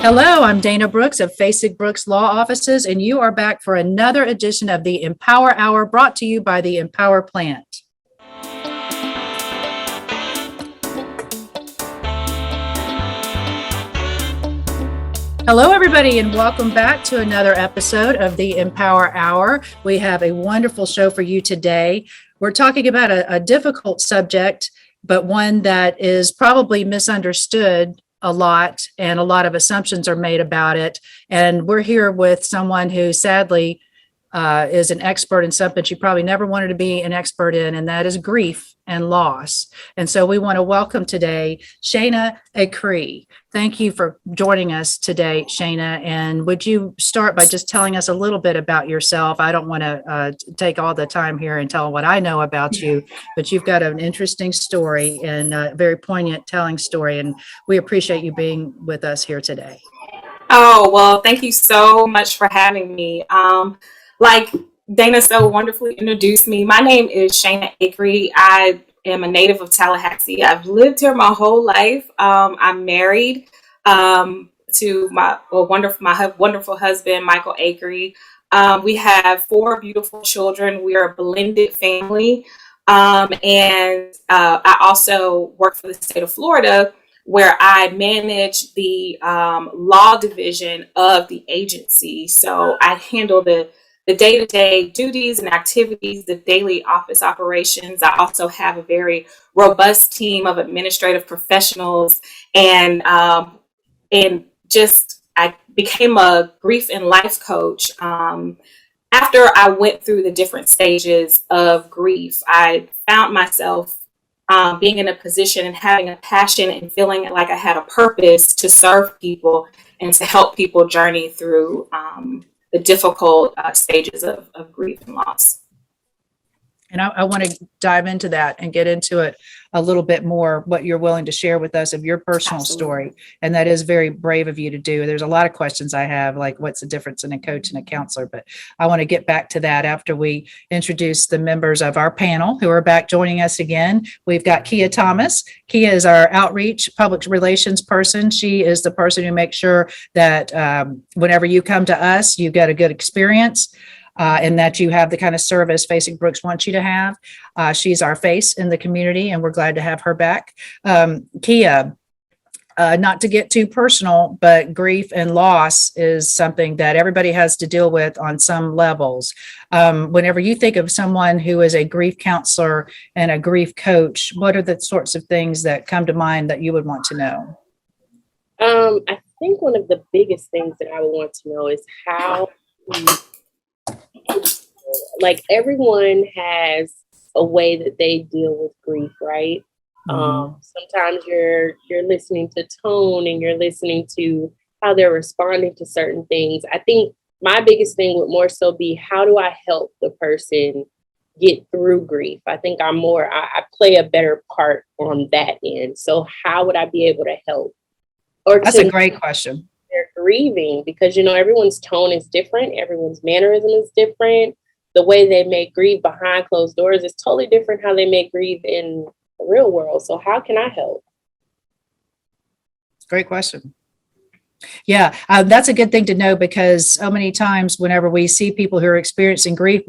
Hello, I'm Dana Brooks of Fasig Brooks Law Offices, and you are back for another edition of the Empower Hour brought to you by the Empower Plant. Hello, everybody, and welcome back to another episode of the Empower Hour. We have a wonderful show for you today. We're talking about a difficult subject, but one that is probably misunderstood a lot, and a lot of assumptions are made about it. And we're here with someone who sadly is an expert in something she probably never wanted to be an expert in, and that is grief and loss. And so we want to welcome today Shayna Acree. Thank you for joining us today, Shayna. And would you start by just telling us a little bit about yourself? I don't want to take all the time here and tell what I know about you, but you've got an interesting story and a very poignant telling story. And we appreciate you being with us here today. Oh, well, thank you so much for having me. Like Dana so wonderfully introduced me, my name is Shayna Acree. I am a native of Tallahassee. I've lived here my whole life. I'm married to my wonderful husband, Michael Acree. We have 4 beautiful children. We are a blended family. And I also work for the state of Florida, where I manage the law division of the agency. So I handle the day-to-day duties and activities, the daily office operations. I also have a very robust team of administrative professionals, and just I became a grief and life coach. After I went through the different stages of grief, I found myself being in a position and having a passion and feeling like I had a purpose to serve people and to help people journey through the difficult stages of grief and loss. And I want to dive into that and get into it a little bit more, what you're willing to share with us of your personal story. And that is very brave of you to do. There's a lot of questions I have, like what's the difference in a coach and a counselor? But I want to get back to that after we introduce the members of our panel who are back joining us again. We've got Kia Thomas. Kia is our outreach public relations person. She is the person who makes sure that whenever you come to us, you get a good experience. And that you have the kind of service Fasig Brooks wants you to have. She's our face in the community, and we're glad to have her back. Kia, not to get too personal, but grief and loss is something that everybody has to deal with on some levels. Whenever you think of someone who is a grief counselor and a grief coach, what are the sorts of things that come to mind that you would want to know? I think one of the biggest things that I would want to know is how like everyone has a way that they deal with grief, right? Sometimes you're listening to tone and you're listening to how they're responding to certain things. I think my biggest thing would more so be, how do I help the person get through grief? I think I play a better part on that end. So how would I be able to help? That's a great question. They're grieving, because everyone's tone is different, everyone's mannerism is different. The way they may grieve behind closed doors is totally different how they may grieve in the real world. So how can I help? Great question. Yeah, that's a good thing to know, because so many times whenever we see people who are experiencing grief,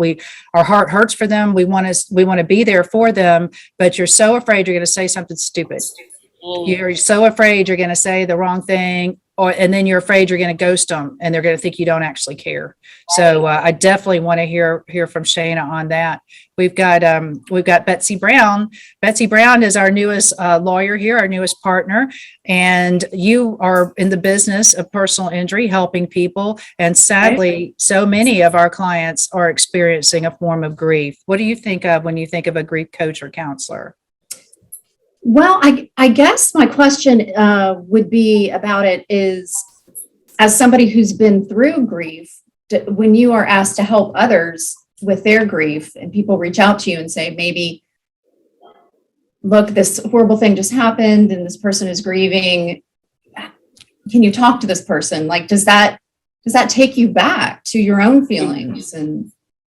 our heart hurts for them. We want to be there for them, but you're so afraid you're going to say something stupid. You're so afraid you're going to say the wrong thing, and then you're afraid you're going to ghost them and they're going to think you don't actually care. So I definitely want to hear from Shayna on that. We've got Betsy Brown. Betsy Brown is our newest lawyer here, our newest partner, and you are in the business of personal injury, helping people. And sadly, so many of our clients are experiencing a form of grief. What do you think of when you think of a grief coach or counselor? Well, I guess my question would be about it is, as somebody who's been through grief, when you are asked to help others with their grief and people reach out to you and say, maybe, look, this horrible thing just happened and this person is grieving. Can you talk to this person? Like, does that take you back to your own feelings? And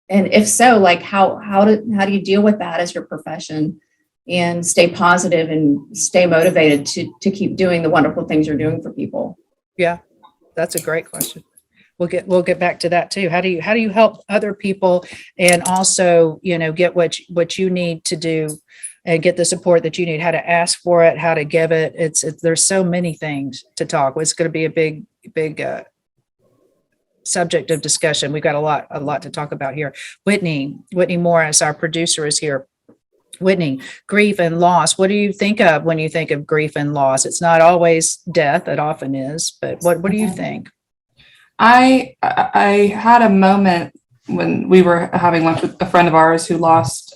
if so, like, how do you deal with that as your profession? And stay positive and stay motivated to keep doing the wonderful things you're doing for people. Yeah. That's a great question. We'll get back to that too. How do you help other people and also, get what you need to do and get the support that you need, how to ask for it, how to give it. There's so many things to talk. It's going to be a big subject of discussion. We've got a lot to talk about here. Whitney Morris, our producer, is here. Whitney, grief and loss. What do you think of when you think of grief and loss? It's not always death. It often is, but what do you think? I had a moment when we were having lunch with a friend of ours who lost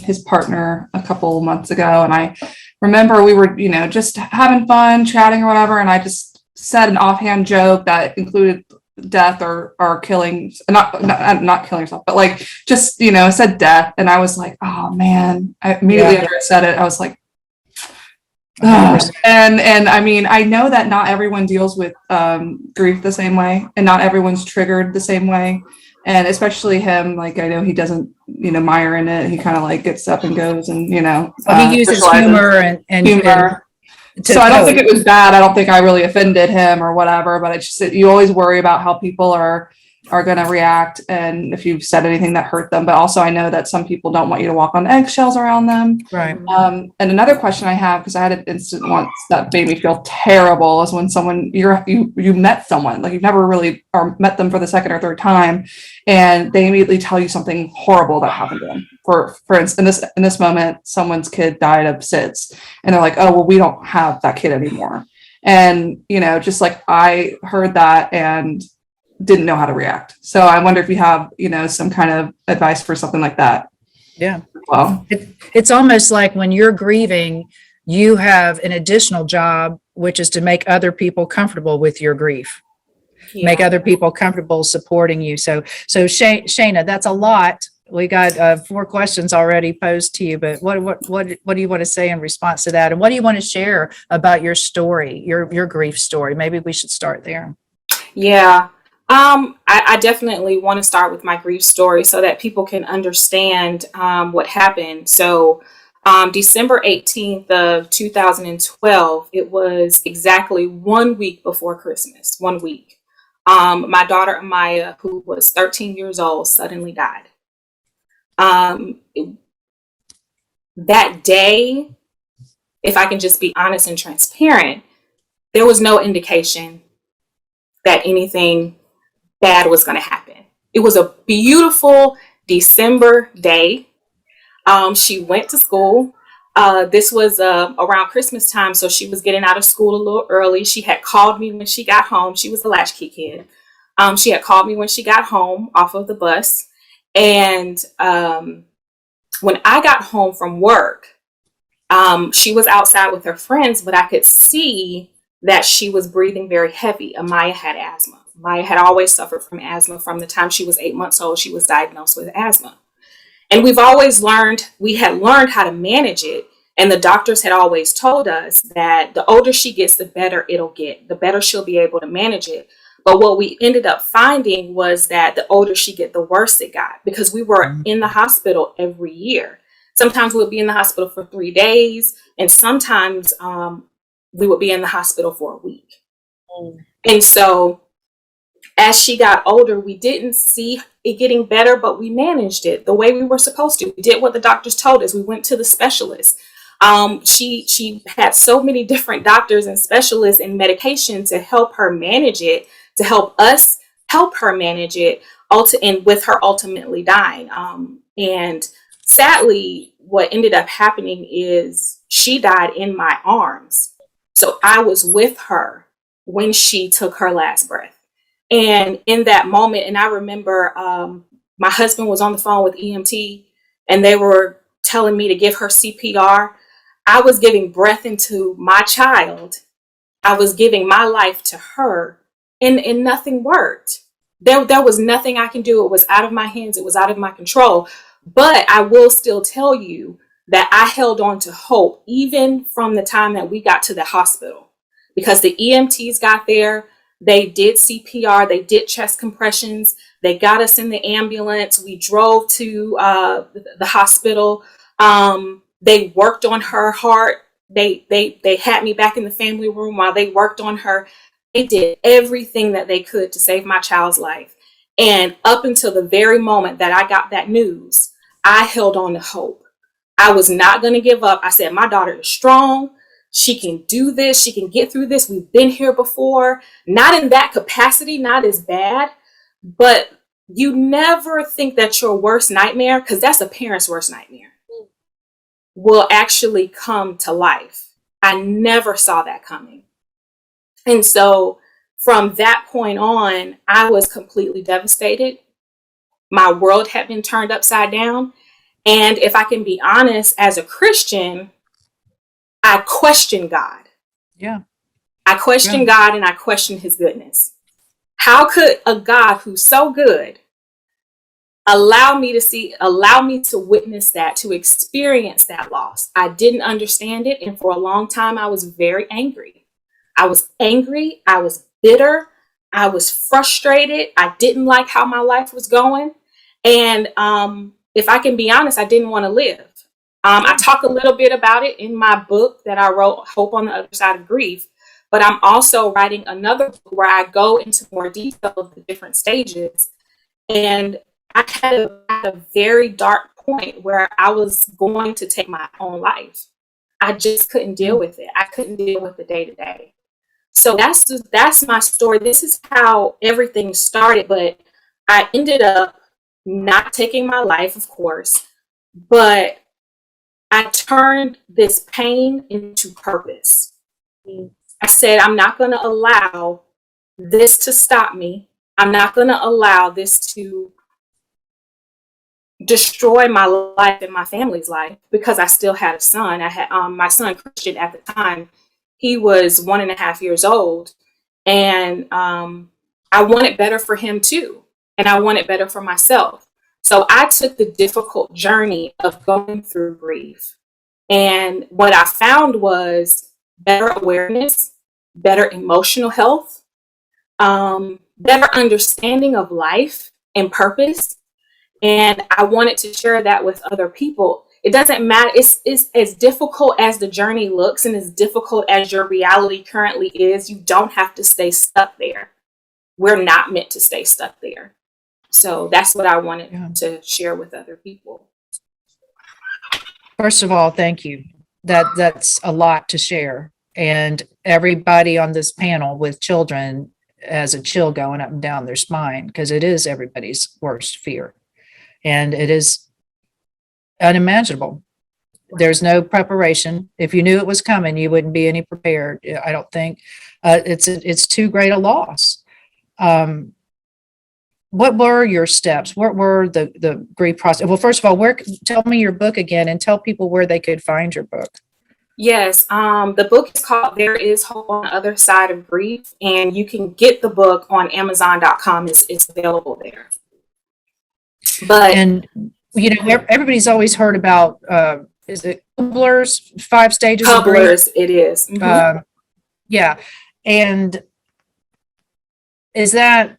his partner a couple months ago. And I remember we were, just having fun, chatting or whatever. And I just said an offhand joke that included death or killing, not killing yourself, but like just, said death. And I was like, oh man, immediately after I said it, I was like, and I mean, I know that not everyone deals with grief the same way, and not everyone's triggered the same way. And especially him, like, I know he doesn't, mire in it. He kind of like gets up and goes and, he uses humor and humor. So I don't think it was bad. I don't think I really offended him or whatever, but it's just, you always worry about how people are going to react and if you've said anything that hurt them. But also I know that some people don't want you to walk on eggshells around them. Right. And another question I have, because I had an incident once that made me feel terrible, is when someone you met someone, like you've never really or met them for the second or third time, and they immediately tell you something horrible that happened to them. For instance, in this moment, someone's kid died of SIDS, and they're like, oh, well, we don't have that kid anymore. And, just like I heard that and didn't know how to react. So I wonder if you have, some kind of advice for something like that. Yeah. Well, it's almost like when you're grieving, you have an additional job, which is to make other people comfortable with your grief. Yeah. Make other people comfortable supporting you. So Shayna, that's a lot. We got 4 questions already posed to you, but what do you want to say in response to that? And what do you want to share about your story, your grief story? Maybe we should start there. Yeah. I definitely want to start with my grief story so that people can understand what happened. So December 18th of 2012, it was exactly 1 week before Christmas, 1 week. My daughter, Amaya, who was 13 years old, suddenly died. That day, if I can just be honest and transparent, there was no indication that anything bad was going to happen. It was a beautiful December day. She went to school. This was around Christmas time, so she was getting out of school a little early. She had called me when she got home. She was a latchkey kid. She had called me when she got home off of the bus. And when I got home from work, she was outside with her friends, but I could see that she was breathing very heavy. Amaya had asthma. Maya had always suffered from asthma from the time she was 8 months old. She was diagnosed with asthma. And we had learned how to manage it. And the doctors had always told us that the older she gets, the better it'll get, the better she'll be able to manage it. But what we ended up finding was that the older she get, the worse it got, because we were in the hospital every year. Sometimes we would be in the hospital for 3 days, and sometimes we would be in the hospital for a week. And so as she got older, we didn't see it getting better, but we managed it the way we were supposed to. We did what the doctors told us. We went to the specialist. She had so many different doctors and specialists and medication to help her manage it, to help us help her manage it, and with her ultimately dying. And sadly, what ended up happening is she died in my arms. So I was with her when she took her last breath. And in that moment, and I remember my husband was on the phone with EMT and they were telling me to give her CPR. I was giving breath into my child. I was giving my life to her, and nothing worked. There was nothing I can do. It was out of my hands. It was out of my control. But I will still tell you that I held on to hope, even from the time that we got to the hospital, because the EMTs got there. They did CPR. They did chest compressions. They got us in the ambulance. We drove to the hospital. They worked on her heart. They had me back in the family room while they worked on her. They did everything that they could to save my child's life. And up until the very moment that I got that news, I held on to hope. I was not going to give up. I said, my daughter is strong. She can do this. She can get through this. We've been here before. Not in that capacity, not as bad, but you never think that your worst nightmare, because that's a parent's worst nightmare, will actually come to life. I never saw that coming. And so from that point on, I was completely devastated. My world had been turned upside down. And if I can be honest, as a Christian, I questioned God. Yeah. I questioned God, and I questioned his goodness. How could a God who's so good allow me to witness that, to experience that loss? I didn't understand it. And for a long time, I was very angry. I was bitter. I was frustrated. I didn't like how my life was going. And if I can be honest, I didn't want to live. I talk a little bit about it in my book that I wrote, Hope on the Other Side of Grief. But I'm also writing another book where I go into more detail of the different stages. And I had a very dark point where I was going to take my own life. I just couldn't deal with it. I couldn't deal with the day to day. So that's my story. This is how everything started. But I ended up not taking my life, of course, but I turned this pain into purpose. I said, I'm not going to allow this to stop me. I'm not going to allow this to destroy my life and my family's life, because I still had a son. I had my son Christian at the time. He was 1.5 years old, and I wanted better for him too, and I wanted better for myself. So I took the difficult journey of going through grief, and what I found was better awareness, better emotional health, better understanding of life and purpose. And I wanted to share that with other people. It doesn't matter. It's as difficult as the journey looks, and as difficult as your reality currently is, you don't have to stay stuck there. We're not meant to stay stuck there. So that's what I wanted to share with other people. First of all, thank you. That's a lot to share. And everybody on this panel with children has a chill going up and down their spine, because it is everybody's worst fear. And it is unimaginable. There's no preparation. If you knew it was coming, you wouldn't be any prepared. I don't think it's too great a loss. What were your steps? What were the grief process? Well, first of all, tell me your book again, and tell people where they could find your book. Yes, the book is called There Is Hope on the Other Side of Grief, and you can get the book on Amazon.com. It's available there. But everybody's always heard about is it Kubler's 5 stages of grief? Kubler's, it is. Mm-hmm. Yeah, and is that?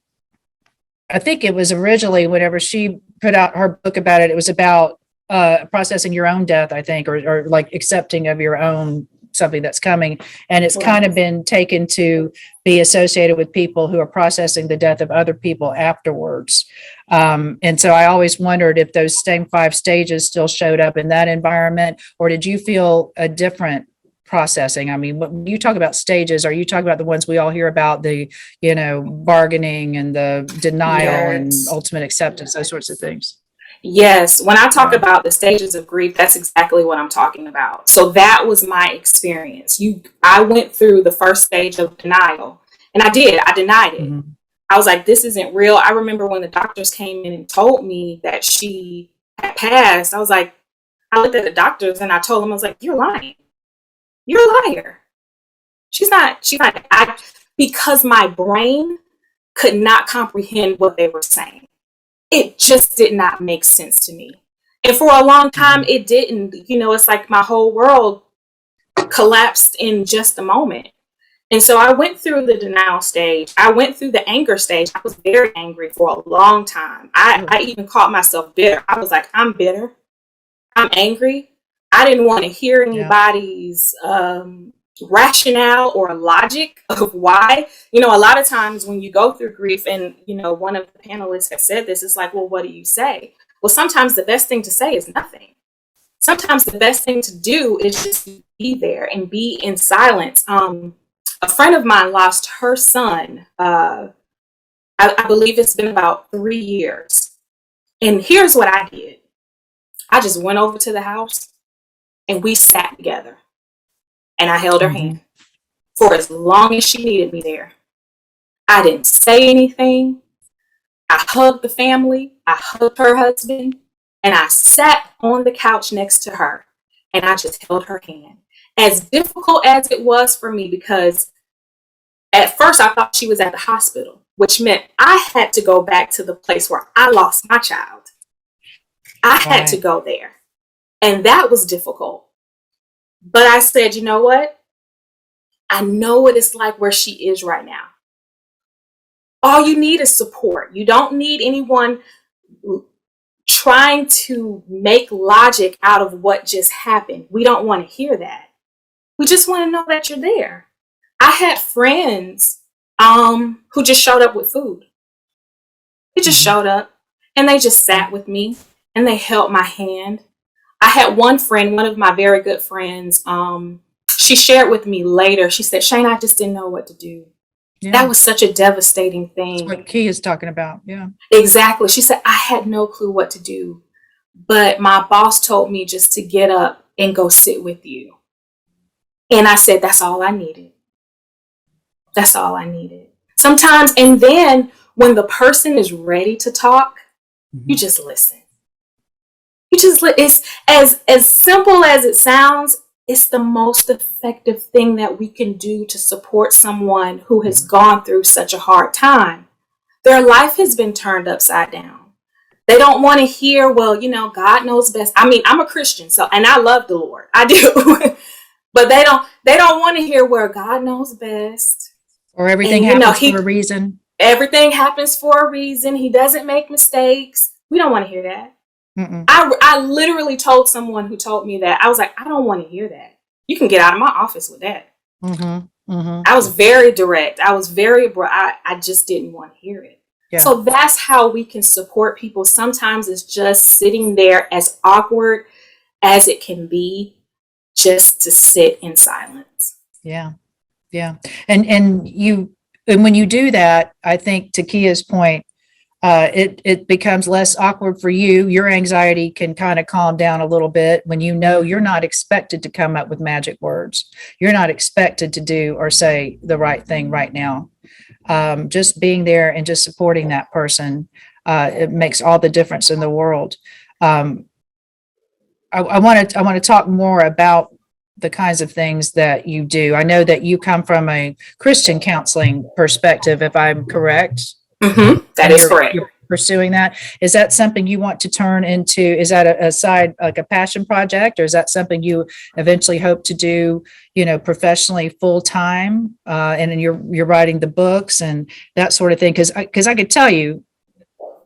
I think it was originally, whenever she put out her book about it, it was about processing your own death, I think, or like accepting of your own something that's coming. And it's kind of been taken to be associated with people who are processing the death of other people afterwards. And so I always wondered if those same 5 stages still showed up in that environment, or did you feel a different processing? I mean, when you talk about stages, are you talking about the ones we all hear about, the, bargaining and the denial and ultimate acceptance, those sorts of things? Yes. When I talk about the stages of grief, that's exactly what I'm talking about. So that was my experience. I went through the first stage of denial, and I denied it. Mm-hmm. I was like, this isn't real. I remember when the doctors came in and told me that she had passed, I looked at the doctors and I told them, I was like, you're lying. You're a liar. She's not, because my brain could not comprehend what they were saying. It just did not make sense to me. And for a long time, it didn't. It's like my whole world collapsed in just a moment. And so I went through the denial stage. I went through the anger stage. I was very angry for a long time. I even called myself bitter. I was like, I'm bitter. I'm angry. I didn't want to hear anybody's rationale or logic of why. A lot of times when you go through grief, and one of the panelists has said this, it's like, well, what do you say? Well, sometimes the best thing to say is nothing. Sometimes the best thing to do is just be there and be in silence. A friend of mine lost her son. I believe it's been about 3 years. And here's what I did. I just went over to the house and we sat together. And I held her hand for as long as she needed me there. I didn't say anything. I hugged the family. I hugged her husband. And I sat on the couch next to her. And I just held her hand. As difficult as it was for me, because at first I thought she was at the hospital, which meant I had to go back to the place where I lost my child. I had to go there. And that was difficult. But I said, you know what? I know what it's like where she is right now. All you need is support. You don't need anyone trying to make logic out of what just happened. We don't want to hear that. We just want to know that you're there. I had friends who just showed up with food. They just showed up and they just sat with me and they held my hand. I had one friend, one of my very good friends, she shared with me later. She said, Shayna, I just didn't know what to do. Yeah. That was such a devastating thing. That's what Key is talking about. Yeah. Exactly. She said, I had no clue what to do. But my boss told me just to get up and go sit with you. And I said, that's all I needed. That's all I needed. Sometimes, and then when the person is ready to talk, you just listen. It's as simple as it sounds. It's the most effective thing that we can do to support someone who has gone through such a hard time. Their life has been turned upside down. They don't want to hear, well, God knows best. I mean, I'm a Christian, and I love the Lord. I do. But they don't want to hear where God knows best. Or everything happens for a reason. Everything happens for a reason. He doesn't make mistakes. We don't want to hear that. I literally told someone who told me that. I was like, I don't want to hear that. You can get out of my office with that. I was very direct. I was very abrupt. I just didn't want to hear it. Yeah. So that's how we can support people. Sometimes it's just sitting there, as awkward as it can be, just to sit in silence. Yeah. Yeah. And when you do that, I think to Kia's point, it becomes less awkward for you. Your anxiety can kind of calm down a little bit when you're not expected to come up with magic words. You're not expected to do or say the right thing right now. Just being there and just supporting that person, it makes all the difference in the world. I want to talk more about the kinds of things that you do. I know that you come from a Christian counseling perspective, if I'm correct. That is correct. You're pursuing that. Is that something you want to turn into? Is that a side, like a passion project, or is that something you eventually hope to do, professionally full time? And then you're writing the books and that sort of thing. Because I could tell you,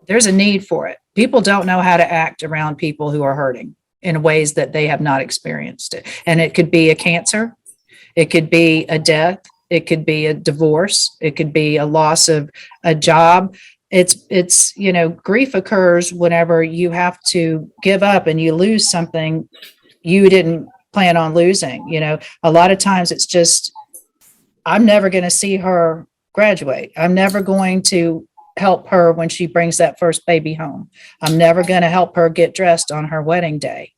there's a need for it. People don't know how to act around people who are hurting in ways that they have not experienced it. And it could be a cancer, it could be a death. It could be a divorce. It could be a loss of a job. It's grief occurs whenever you have to give up and you lose something you didn't plan on losing. A lot of times it's just, I'm never going to see her graduate. I'm never going to help her when she brings that first baby home. I'm never going to help her get dressed on her wedding day.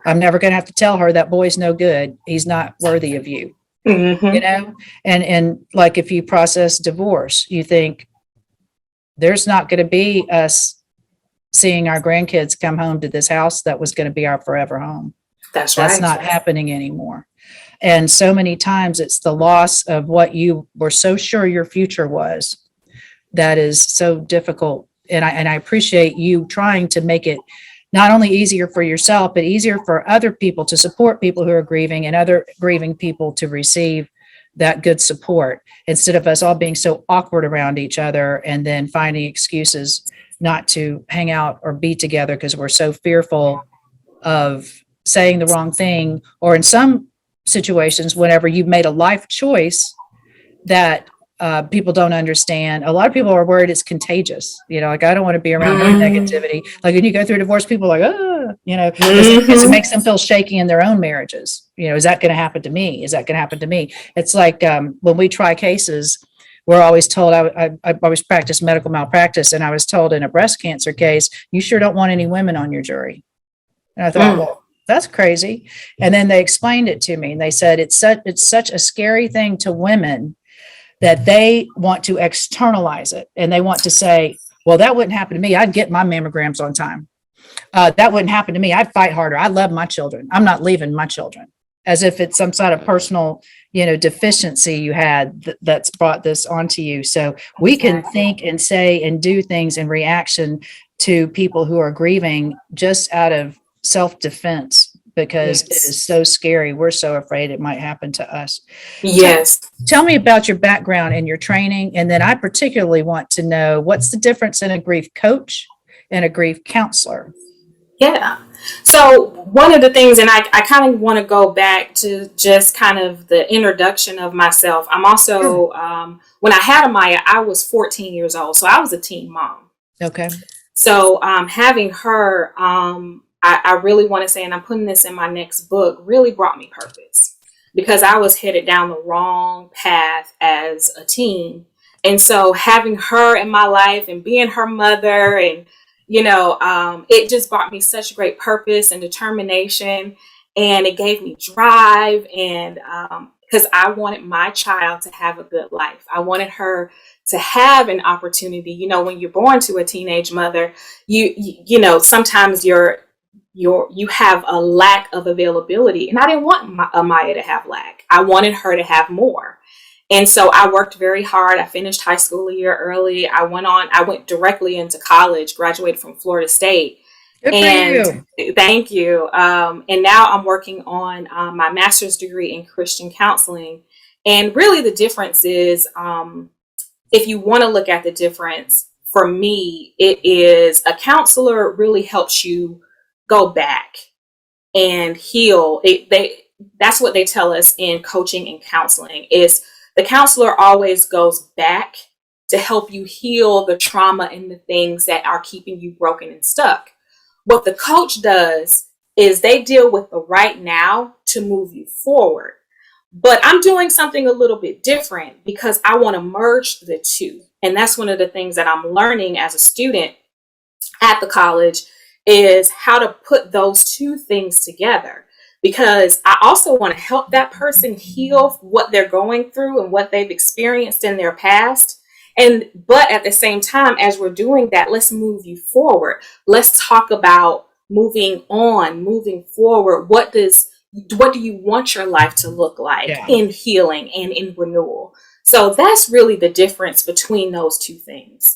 I'm never going to have to tell her that boy's no good. He's not worthy of you. And like if you process divorce, you think there's not going to be us seeing our grandkids come home to this house that was going to be our forever home. That's not happening anymore. And so many times it's the loss of what you were so sure your future was that is so difficult. And I appreciate you trying to make it not only easier for yourself, but easier for other people to support people who are grieving and other grieving people to receive that good support, instead of us all being so awkward around each other and then finding excuses not to hang out or be together because we're so fearful of saying the wrong thing, or in some situations whenever you've made a life choice that people don't understand. A lot of people are worried it's contagious. Like, I don't want to be around her negativity. Like, when you go through divorce, people are like, oh, because it makes them feel shaky in their own marriages. Is that going to happen to me? Is that going to happen to me? It's like when we try cases, we're always told, I always practice medical malpractice, and I was told in a breast cancer case, you sure don't want any women on your jury. And I thought, well, that's crazy. And then they explained it to me, and they said it's such a scary thing to women that they want to externalize it, and they want to say, well, that wouldn't happen to me. I'd get my mammograms on time. That wouldn't happen to me. I'd fight harder. I love my children. I'm not leaving my children. As if it's some sort of personal, deficiency you had that's brought this onto you. So we can think and say and do things in reaction to people who are grieving just out of self-defense, because it is so scary. We're so afraid it might happen to us. Yes. Tell me about your background and your training. And then I particularly want to know, what's the difference in a grief coach and a grief counselor? Yeah. So one of the things, and I kind of want to go back to just kind of the introduction of myself. I'm also, when I had Amaya, I was 14 years old. So I was a teen mom. Okay. So having her, I really want to say, and I'm putting this in my next book, really brought me purpose, because I was headed down the wrong path as a teen. And so having her in my life and being her mother, and it just brought me such great purpose and determination, and it gave me drive. And because I wanted my child to have a good life, I wanted her to have an opportunity. When you're born to a teenage mother, you sometimes you have a lack of availability, and I didn't want Amaya to have lack. I wanted her to have more. And so I worked very hard. I finished high school a year early. I went directly into college, graduated from Florida State. Good for you. Thank you. And now I'm working on my master's degree in Christian counseling. And really the difference is, if you want to look at the difference, for me, it is a counselor really helps you go back and heal. That's what they tell us in coaching and counseling, is the counselor always goes back to help you heal the trauma and the things that are keeping you broken and stuck. What the coach does is they deal with the right now to move you forward. But I'm doing something a little bit different, because I want to merge the two. And that's one of the things that I'm learning as a student at the college, is how to put those two things together. Because I also want to help that person heal what they're going through and what they've experienced in their past. But at the same time, as we're doing that, let's move you forward. Let's talk about moving on, moving forward. What do you want your life to look like in healing and in renewal? So that's really the difference between those two things.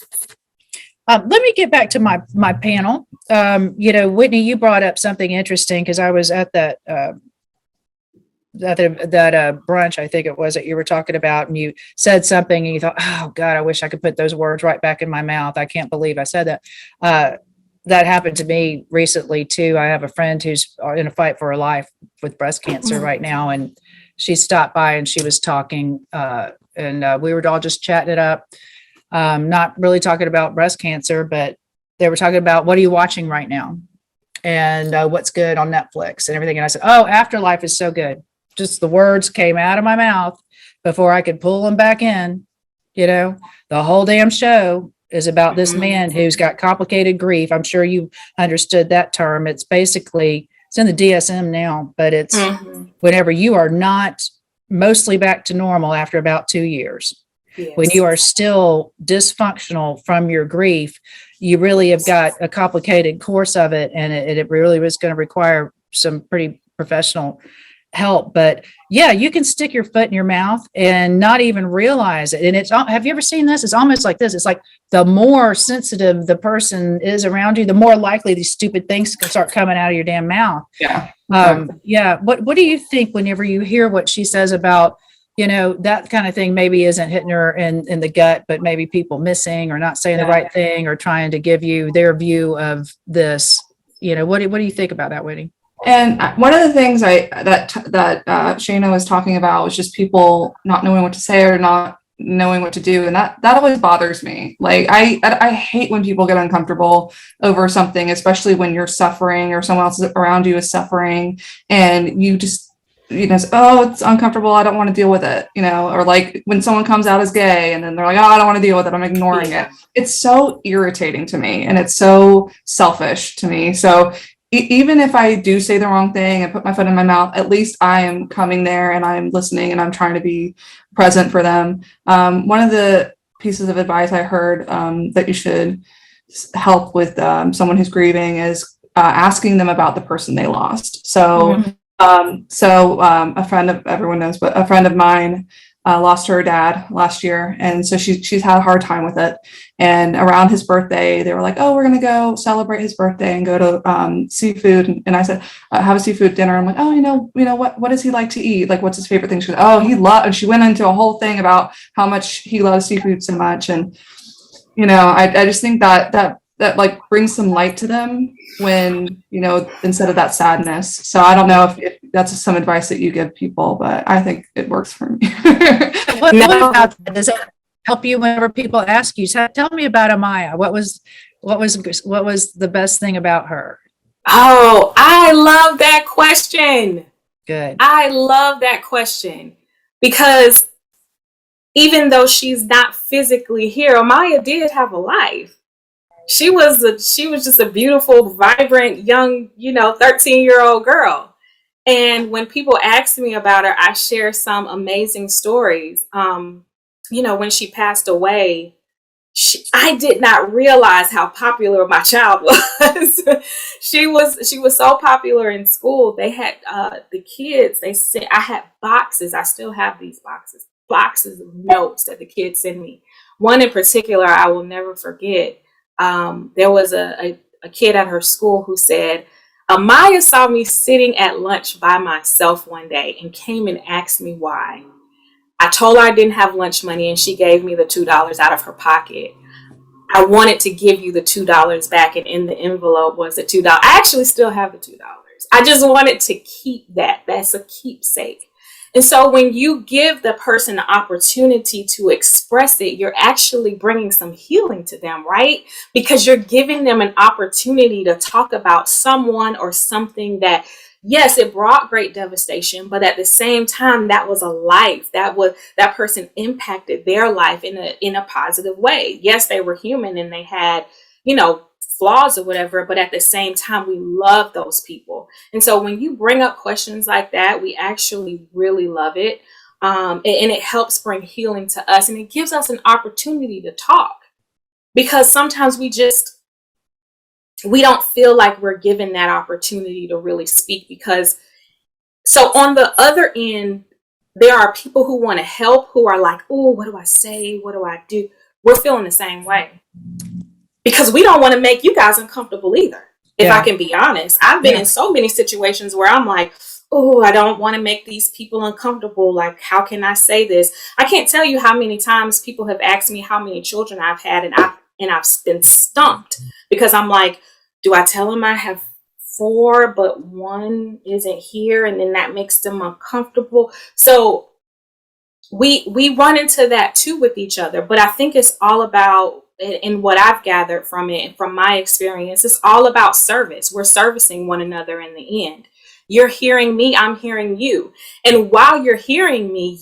Let me get back to my panel. Whitney, you brought up something interesting, because I was at that brunch, I think it was, that you were talking about, and you said something and you thought, oh God, I wish I could put those words right back in my mouth. I can't believe I said that. That happened to me recently too. I have a friend who's in a fight for her life with breast cancer right now, and she stopped by and she was talking, and we were all just chatting it up. Not really talking about breast cancer, but they were talking about, what are you watching right now? And what's good on Netflix and everything. And I said, oh, Afterlife is so good. Just the words came out of my mouth before I could pull them back in. The whole damn show is about this man who's got complicated grief. I'm sure you understood that term. It's basically, it's in the DSM now, but it's whenever you are not mostly back to normal after about 2 years. Yes. When you are still dysfunctional from your grief, you really have got a complicated course of it, and it really was going to require some pretty professional help. But yeah, you can stick your foot in your mouth and not even realize it. And have you ever seen this? It's almost like this. It's like the more sensitive the person is around you, the more likely these stupid things can start coming out of your damn mouth. Yeah. What do you think whenever you hear what she says about, that kind of thing maybe isn't hitting her in the gut, but maybe people missing or not saying the right thing or trying to give you their view of this? What do you think about that, Whitney? And one of the things that Shayna was talking about was just people not knowing what to say or not knowing what to do, and that always bothers me. Like I hate when people get uncomfortable over something, especially when you're suffering or someone else around you is suffering, and you just say, oh, it's uncomfortable, I don't want to deal with it, or like when someone comes out as gay and then they're like, oh, I don't want to deal with it, I'm ignoring it. It's so irritating to me, and it's so selfish to me. So even if I do say the wrong thing and put my foot in my mouth, at least I am coming there and I'm listening and I'm trying to be present for them. One of the pieces of advice I heard that you should help with someone who's grieving is asking them about the person they lost. So, a friend of everyone knows, but a friend of mine lost her dad last year, and so she's had a hard time with it. And around his birthday, they were like, "Oh, we're gonna go celebrate his birthday and go to seafood." And I said, "Have a seafood dinner." I'm like, "Oh, what does he like to eat? Like, what's his favorite thing?" She goes, "Oh, he loves." And she went into a whole thing about how much he loves seafood so much, and I just think that like brings some light to them when instead of that sadness. So I don't know if that's some advice that you give people, but I think it works for me. What about that? Does it help you whenever people ask you? Tell me about Amaya. What was the best thing about her? Oh, I love that question. Good. I love that question because even though she's not physically here, Amaya did have a life. She was just a beautiful, vibrant, young, 13-year-old girl. And when people ask me about her, I share some amazing stories. When she passed away, I did not realize how popular my child was. she was so popular in school. They had the kids. I had boxes. I still have these boxes of notes that the kids send me. One in particular, I will never forget. There was a kid at her school who said, Amaya saw me sitting at lunch by myself one day and came and asked me why. I told her I didn't have lunch money and she gave me the $2 out of her pocket. I wanted to give you the $2 back, and in the envelope was the $2. I actually still have the $2. I just wanted to keep that. That's a keepsake. And so when you give the person the opportunity to express it, you're actually bringing some healing to them, right? Because you're giving them an opportunity to talk about someone or something that, yes, it brought great devastation, but at the same time, that was a life. That person impacted their life in a positive way. Yes, they were human and they had, flaws or whatever, but at the same time, we love those people. And so when you bring up questions like that, we actually really love it. And it helps bring healing to us, and it gives us an opportunity to talk, because sometimes we don't feel like we're given that opportunity to really speak. So on the other end, there are people who want to help, who are like, oh, what do I say? What do I do? We're feeling the same way. Because we don't want to make you guys uncomfortable either. If I can be honest, I've been in so many situations where I'm like, oh, I don't want to make these people uncomfortable. Like, how can I say this? I can't tell you how many times people have asked me how many children I've had, and I've been stumped because I'm like, do I tell them I have 4, but one isn't here, and then that makes them uncomfortable? So we run into that too with each other. But I think it's all about, and what I've gathered from it and from my experience, it's all about service. We're servicing one another in the end. You're hearing me, I'm hearing you. And while you're hearing me,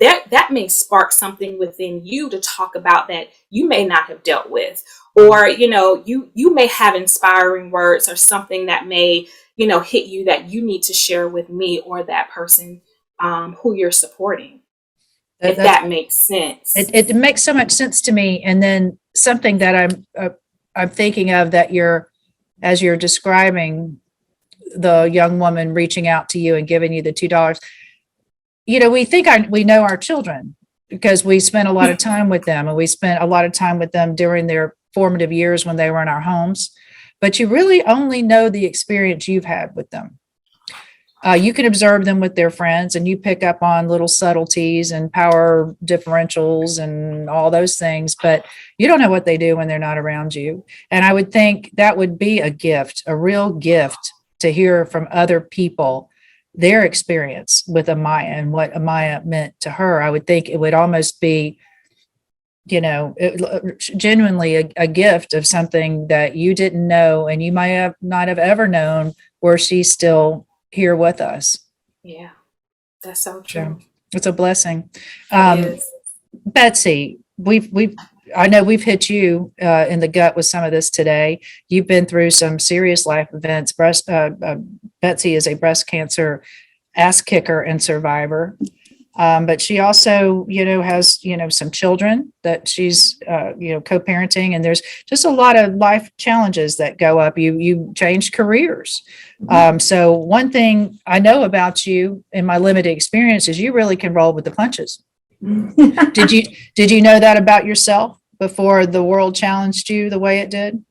that may spark something within you to talk about that you may not have dealt with. Or, you may have inspiring words or something that may, hit you that you need to share with me or that person who you're supporing. If that makes sense. It makes so much sense to me. And then something that I'm thinking of that as you're describing the young woman reaching out to you and giving you the $2, we think we know our children because we spent a lot of time with them, and we spent a lot of time with them during their formative years when they were in our homes, but you really only know the experience you've had with them. You can observe them with their friends, and you pick up on little subtleties and power differentials and all those things, but you don't know what they do when they're not around you. And I would think that would be a gift, a real gift to hear from other people their experience with Amaya and what Amaya meant to her. I would think it would almost be, genuinely a gift of something that you didn't know and you might have not have ever known were she still here with us. Yeah, that's so So true. it's a blessing. It is. Betsy, I know we've hit you in the gut with some of this today. You've been through some serious life events. Betsy is a breast cancer ass kicker and survivor. But she also, has, some children that she's, co-parenting, and there's just a lot of life challenges that go up. You changed careers. So one thing I know about you in my limited experience is you really can roll with the punches. Did you know that about yourself before the world challenged you the way it did?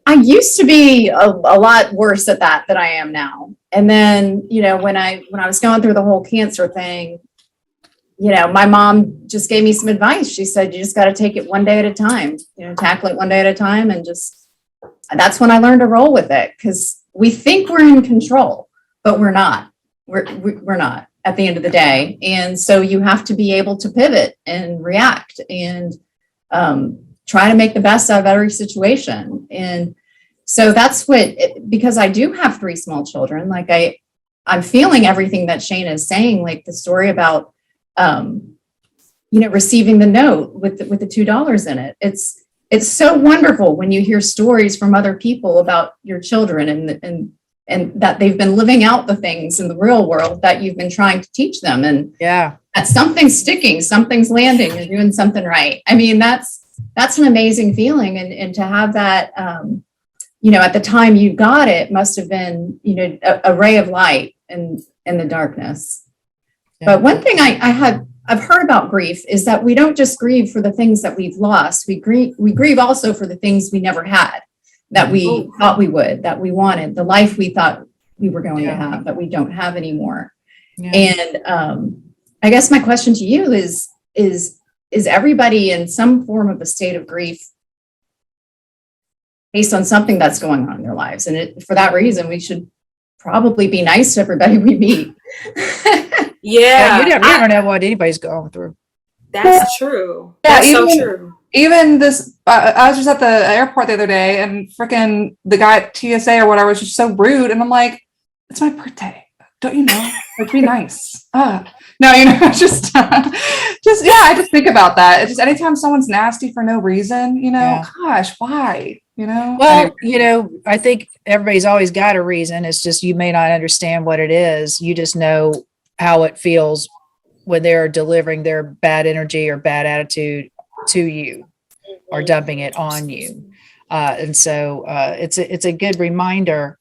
I used to be a lot worse at that than I am now. And then, when I was going through the whole cancer thing, my mom just gave me some advice. She said, you just got to take it one day at a time, tackle it one day at a time. And that's when I learned to roll with it, because we think we're in control, but we're not. We're not at the end of the day. And so you have to be able to pivot and react and try to make the best out of every situation. And so that's because I do have 3 small children, like I'm feeling everything that Shayna is saying, like the story about receiving the note with the $2 in it. It's so wonderful when you hear stories from other people about your children and that they've been living out the things in the real world that you've been trying to teach them. And Yeah, that something's sticking, something's landing, you're doing something right. I mean, that's an amazing feeling. And to have that, at the time you got it must have been, a ray of light in the darkness. But one thing I've heard about grief is that we don't just grieve for the things that we've lost. We grieve also for the things we never had, that we thought we would, that we wanted, the life we thought we were going to have, that we don't have anymore. Yeah. And I guess my question to you is everybody in some form of a state of grief based on something that's going on in their lives? And for that reason, we should probably be nice to everybody we meet. Yeah, you never know what anybody's going through. That's true. Yeah, That's so true. Even this, I was just at the airport the other day, and freaking the guy at TSA or whatever was just so rude, and I'm like, it's my birthday, don't you know? Like, be nice. No, just I just think about that. It's just anytime someone's nasty for no reason, gosh, why? Well, I think everybody's always got a reason. It's just you may not understand what it is. You just know how it feels when they're delivering their bad energy or bad attitude to you or dumping it on you. And so it's a good reminder.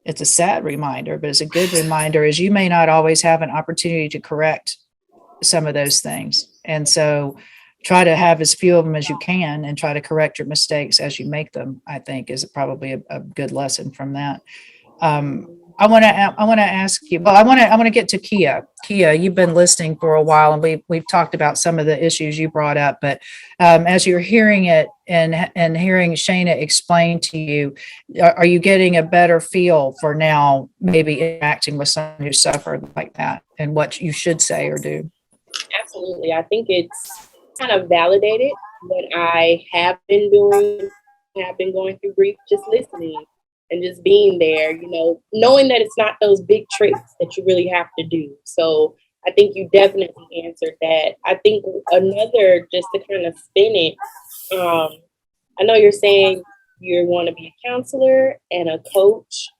It's a sad reminder, but it's a good reminder, is you may not always have an opportunity to correct some of those things. And so try to have as few of them as you can and try to correct your mistakes as you make them, I think is probably a good lesson from that. I want to ask you, well, I want to get to Kia. Kia, you've been listening for a while, and we've talked about some of the issues you brought up, but as you're hearing it and hearing Shayna explain to you, are you getting a better feel for now maybe interacting with someone who suffered like that and what you should say or do? Absolutely. I think it's kind of validated what I have been doing, have been going through grief, just listening and just being there, knowing that it's not those big tricks that you really have to do. So I think you definitely answered that. I think another, just to kind of spin it, I know you're saying you want to be a counselor and a coach,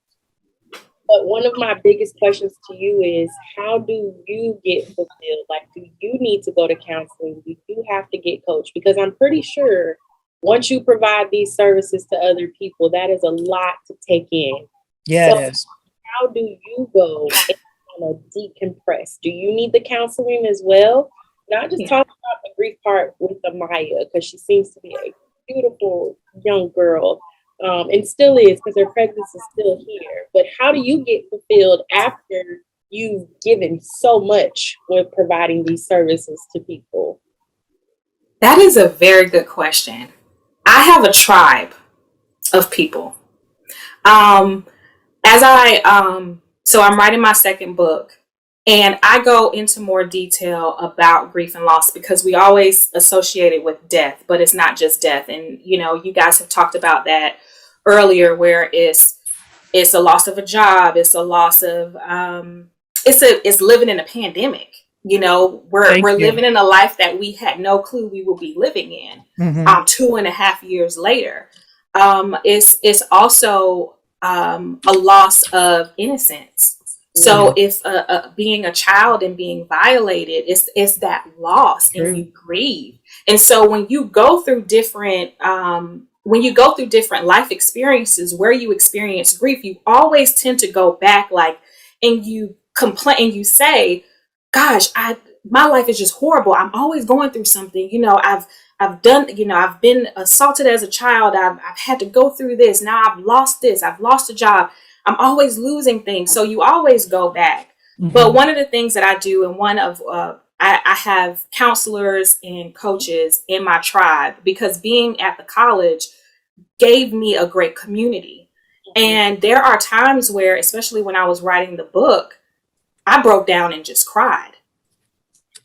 but one of my biggest questions to you is, how do you get fulfilled? Like, do you need to go to counseling? Do you have to get coached? Because I'm pretty sure once you provide these services to other people, that is a lot to take in. Yeah, so it is. How do you go and kind of decompress? Do you need the counseling as well? Not just talking about the grief part with Amaya, because she seems to be a beautiful young girl, and still is, because her pregnancy is still here. But how do you get fulfilled after you've given so much with providing these services to people? That is a very good question. I have a tribe of people. as so I'm writing my second book, and I go into more detail about grief and loss because we always associate it with death, but it's not just death. And you guys have talked about that earlier, where it's a loss of a job, it's a loss of it's living in a pandemic. We're living in a life that we had no clue we will be living in. 2.5 years later. It's also a loss of innocence. So if being a child and being violated, it's that loss, and you grieve. And so when you go through different life experiences where you experience grief, you always tend to go back, and you complain and you say, gosh, my life is just horrible. I'm always going through something. I've done, I've been assaulted as a child. I've had to go through this. Now I've lost this. I've lost a job. I'm always losing things. So you always go back. But one of the things that I do, and I have counselors and coaches in my tribe, because being at the college gave me a great community. And there are times where, especially when I was writing the book, I broke down and just cried.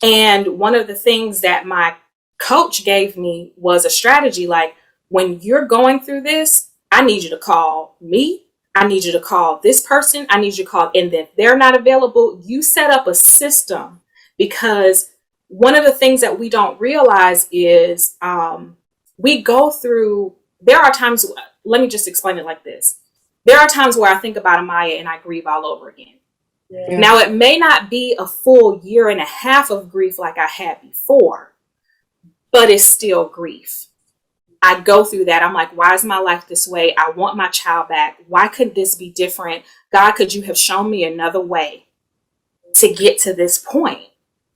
And one of the things that my coach gave me was a strategy, like, when you're going through this, I need you to call me. I need you to call this person. I need you to call, and if they're not available, you set up a system. Because one of the things that we don't realize is we go through, there are times, let me just explain it like this. There are times where I think about Amaya and I grieve all over again. Yeah. Now, it may not be a full 1.5 years of grief like I had before, but it's still grief. I go through that. I'm like, why is my life this way? I want my child back. Why could this be different? God, could you have shown me another way to get to this point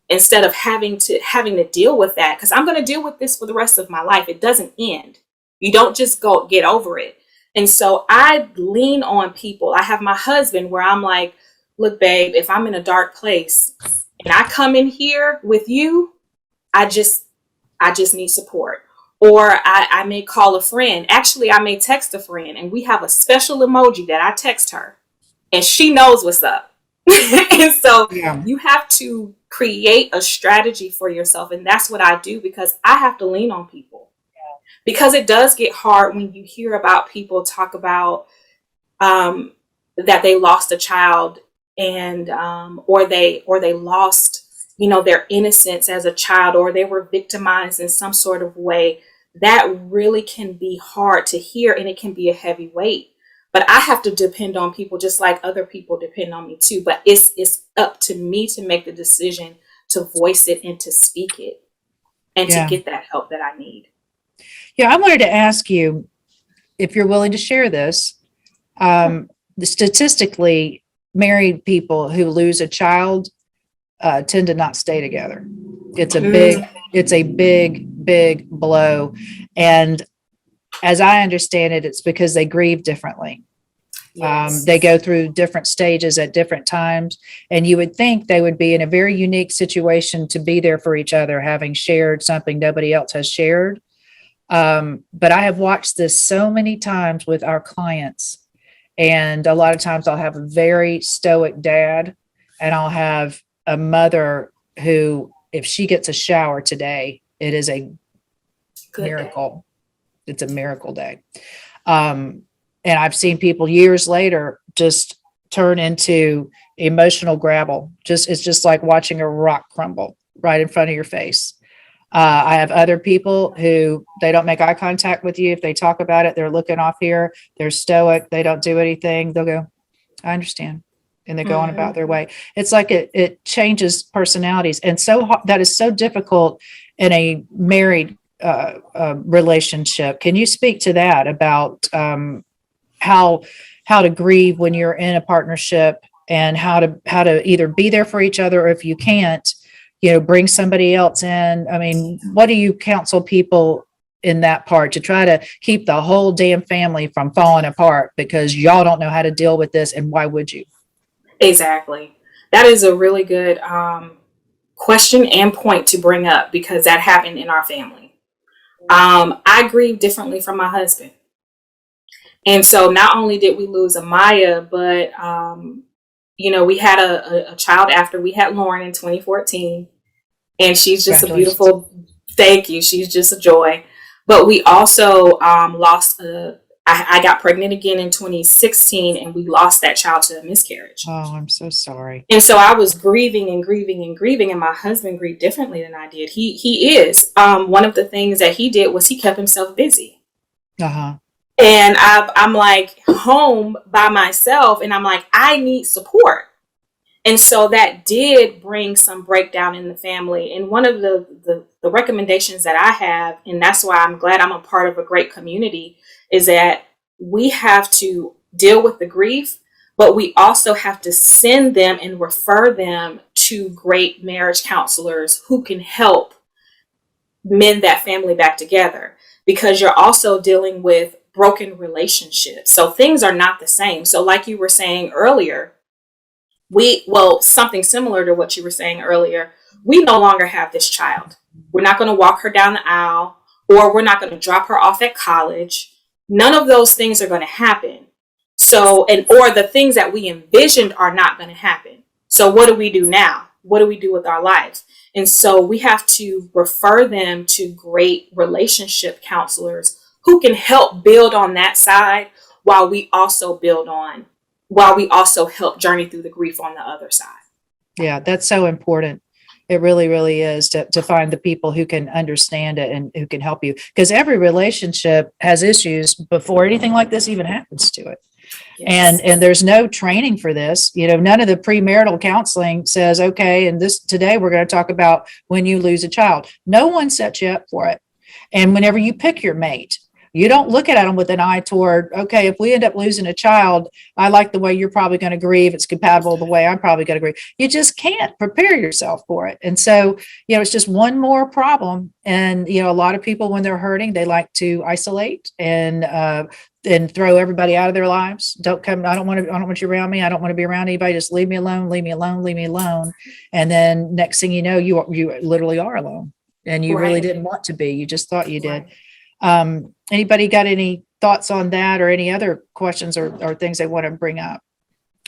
instead of having to deal with that? Because I'm going to deal with this for the rest of my life. It doesn't end. You don't just go get over it. And so I lean on people. I have my husband where I'm like, look, babe, if I'm in a dark place and I come in here with you, I just need support. Or I may call a friend. Actually, I may text a friend, and we have a special emoji that I text her, and she knows what's up. And so you have to create a strategy for yourself. And that's what I do, because I have to lean on people. Because it does get hard when you hear about people talk about that they lost a child, and or they lost their innocence as a child, or they were victimized in some sort of way. That really can be hard to hear, and it can be a heavy weight. But I have to depend on people just like other people depend on me too. But it's up to me to make the decision to voice it and to speak it and to get that help that I need. Yeah, I wanted to ask you if you're willing to share this. Statistically, married people who lose a child tend to not stay together. It's a big blow. And as I understand it, it's because they grieve differently. Yes. They go through different stages at different times. And you would think they would be in a very unique situation to be there for each other, having shared something nobody else has shared. But I have watched this so many times with our clients. And a lot of times I'll have a very stoic dad, and I'll have a mother who, if she gets a shower today, it is a miracle. It's a miracle day. And I've seen people years later just turn into emotional gravel. It's just like watching a rock crumble right in front of your face. I have other people who, they don't make eye contact with you. If they talk about it, they're looking off here. They're stoic. They don't do anything. They'll go, I understand. And they go on about their way. It's like it changes personalities. And so that is so difficult in a married relationship. Can you speak to that about how to grieve when you're in a partnership, and how to either be there for each other, or if you can't, bring somebody else in? I mean, what do you counsel people in that part to try to keep the whole damn family from falling apart because y'all don't know how to deal with this? And why would you? Exactly. That is a really good question and point to bring up, because that happened in our family. I grieve differently from my husband. And so not only did we lose Amaya, but, we had a child after. We had Lauren in 2014, and she's just a Congratulations. beautiful, thank you. She's just a joy. But we also lost I got pregnant again in 2016, and we lost that child to a miscarriage. Oh, I'm so sorry. And so I was grieving and grieving and grieving, and my husband grieved differently than I did. He is. One of the things that he did was he kept himself busy. Uh-huh. And I'm like home by myself, and I'm like, I need support. And so that did bring some breakdown in the family. And one of the recommendations that I have, and that's why I'm glad I'm a part of a great community, is that we have to deal with the grief, but we also have to send them and refer them to great marriage counselors who can help mend that family back together, because you're also dealing with broken relationships. So things are not the same. So like you were saying earlier, something similar to what you were saying earlier, we no longer have this child. We're not going to walk her down the aisle, or we're not going to drop her off at college. None of those things are going to happen. So, or the things that we envisioned are not going to happen. So what do we do now? What do we do with our lives? And so we have to refer them to great relationship counselors who can help build on that side, while we also help journey through the grief on the other side. Yeah, that's so important. It really, really is to find the people who can understand it and who can help you, because every relationship has issues before anything like this even happens to it. Yes. And there's no training for this. None of the premarital counseling says, okay, and today we're going to talk about when you lose a child. No one sets you up for it. And whenever you pick your mate, you don't look at them with an eye toward, okay, if we end up losing a child, I like the way you're probably going to grieve. It's compatible the way I'm probably going to grieve. You just can't prepare yourself for it. And so, it's just one more problem. And, a lot of people, when they're hurting, they like to isolate and throw everybody out of their lives. Don't come. I don't want you around me. I don't want to be around anybody. Just leave me alone, leave me alone, leave me alone. And then next thing you know, you literally are alone, and you really didn't want to be. You just thought you did. Anybody got any thoughts on that, or any other questions or things they want to bring up?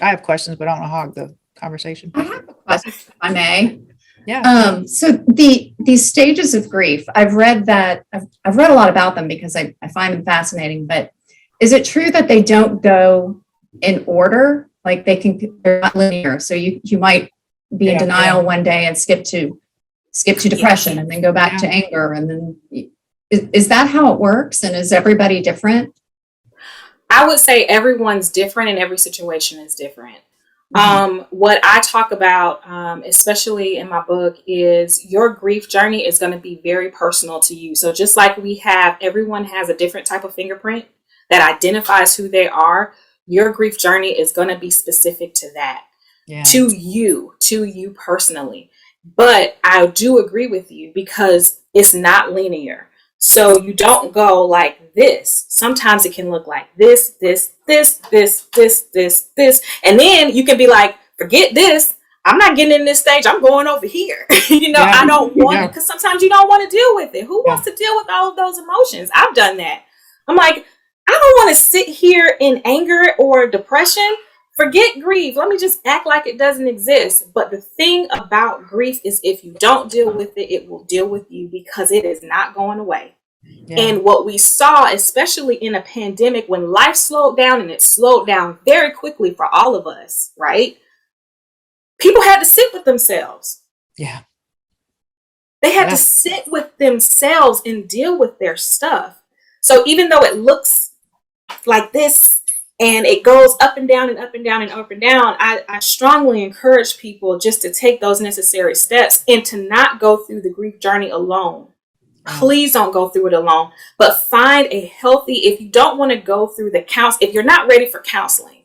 I have questions, but I don't want to hog the conversation. I have a question, if I may. Yeah. So these stages of grief, I've read a lot about them because I find them fascinating, but is it true that they don't go in order? Like they're not linear. So you might be in denial one day and skip to depression, and then go back to anger, and then is that how it works? And is everybody different? I would say everyone's different, and every situation is different. What I talk about, especially in my book, is your grief journey is going to be very personal to you. So just like everyone has a different type of fingerprint that identifies who they are, your grief journey is going to be specific to that, to you personally. But I do agree with you, because it's not linear. So you don't go like this. Sometimes it can look like this. And then you can be like, forget this. I'm not getting in this stage. I'm going over here. I don't want it, because sometimes you don't want to deal with it. Who wants to deal with all of those emotions? I've done that. I'm like, I don't want to sit here in anger or depression. Forget grief. Let me just act like it doesn't exist. But the thing about grief is, if you don't deal with it, it will deal with you, because it is not going away. Yeah. And what we saw, especially in a pandemic, when life slowed down, and it slowed down very quickly for all of us, right? People had to sit with themselves. Yeah. They had to sit with themselves and deal with their stuff. So even though it looks like this, and it goes up and down and up and down and up and down, I strongly encourage people just to take those necessary steps, and to not go through the grief journey alone. Please don't go through it alone, but find a healthy, if you don't want to go through if you're not ready for counseling,